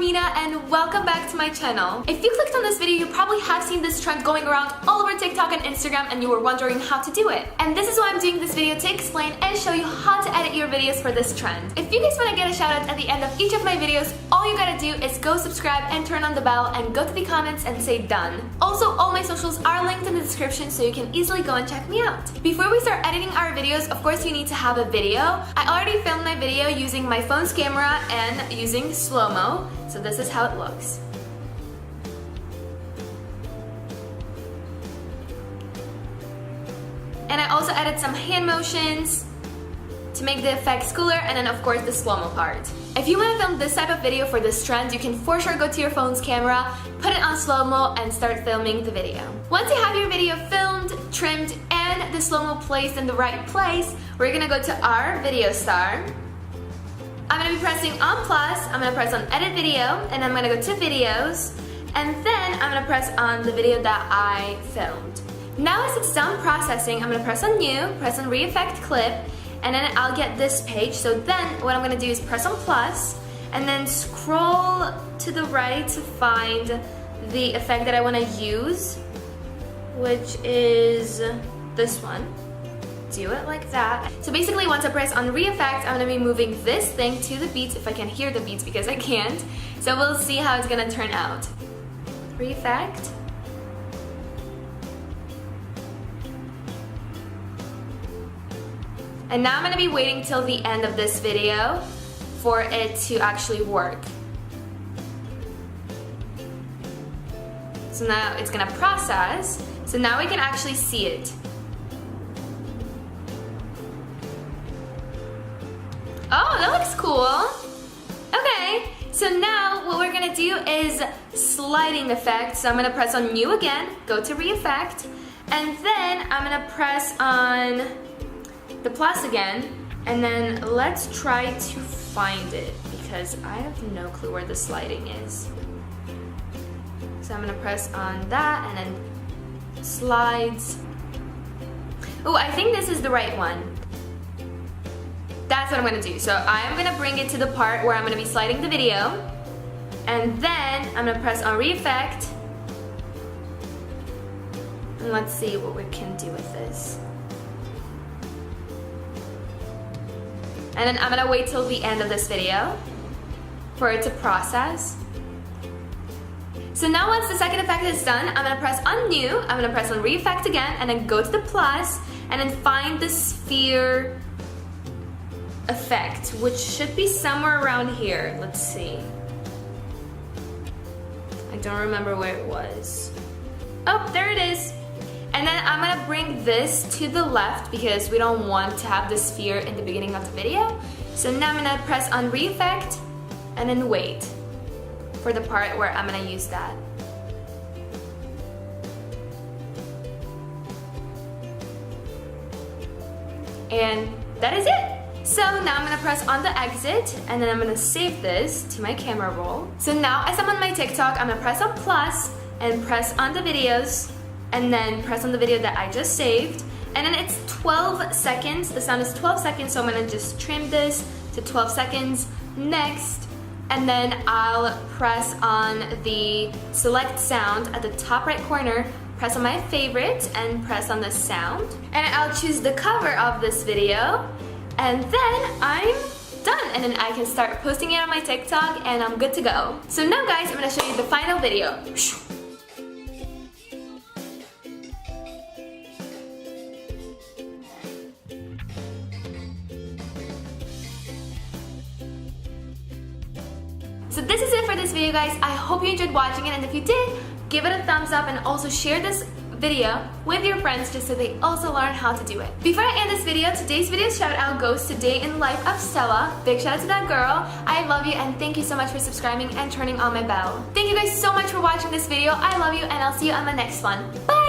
Romina and welcome back to my channel. If you clicked on this video, you probably have seen this trend going around all over TikTok and Instagram and you were wondering how to do it. And this is why I'm doing this video, to explain and show you how to edit your videos for this trend. If you guys want to get a shout out at the end of each of my videos, all you gotta do is go subscribe and turn on the bell and go to the comments and say done. Also, all my socials are linked in the description so you can easily go and check me out. Before we start editing our videos, of course you need to have a video. I already filmed my video using my phone's camera and using slow-mo, so this is how it looks. And I also added some hand motions to make the effects cooler, and then of course the slow-mo part. If you want to film this type of video for this trend, you can for sure go to your phone's camera, put it on slow-mo, and start filming the video. Once you have your video filmed, trimmed, and the slow-mo placed in the right place, we're gonna go to our video star. I'm gonna be pressing on plus, I'm gonna press on edit video, and I'm gonna go to videos, and then I'm gonna press on the video that I filmed. Now as it's done processing, I'm gonna press on new, press on re-effect clip, and then I'll get this page. So then what I'm gonna do is press on plus, and then scroll to the right to find the effect that I wanna use, which is this one. Do it like that. So basically once I press on re-effect, I'm gonna be moving this thing to the beats, if I can hear the beats because I can't. So we'll see how it's gonna turn out. Re-effect. And now I'm gonna be waiting till the end of this video for it to actually work. So now it's gonna process. So now we can actually see it. Oh, that looks cool. Okay, so now what we're gonna do is sliding effect. So I'm gonna press on new again, go to re-effect, and then I'm gonna press on the plus again, and then let's try to find it because I have no clue where the sliding is. So I'm gonna press on that and then slides. Oh, I think this is the right one. That's what I'm gonna do. So I'm gonna bring it to the part where I'm gonna be sliding the video, and then I'm gonna press on re-effect, and let's see what we can do with this. And then I'm gonna wait till the end of this video for it to process. So now once the second effect is done, I'm gonna press on new, I'm gonna press on re-effect again, and then go to the plus, and then find the sphere effect, which should be somewhere around here. Let's see. I don't remember where it was. Oh, there it is. And then I'm gonna bring this to the left because we don't want to have the sphere in the beginning of the video. So now I'm gonna press on re-effect and then wait for the part where I'm gonna use that. And that is it. So now I'm gonna press on the exit, and then I'm gonna save this to my camera roll. So now as I'm on my TikTok, I'm gonna press on plus and press on the videos, and then press on the video that I just saved. And then it's 12 seconds, the sound is 12 seconds, so I'm gonna just trim this to 12 seconds. Next, and then I'll press on the select sound at the top right corner, press on my favorite, and press on the sound. And I'll choose the cover of this video, and then I'm done. And then I can start posting it on my TikTok, and I'm good to go. So now guys, I'm gonna show you the final video. So this is it for this video guys. I hope you enjoyed watching it, and if you did, give it a thumbs up and also share this video with your friends just so they also learn how to do it. Before I end this video, today's video shout out goes to Day in Life of Stella. Big shout out to that girl. I love you, and thank you so much for subscribing and turning on my bell. Thank you guys so much for watching this video. I love you, and I'll see you on the next one. Bye!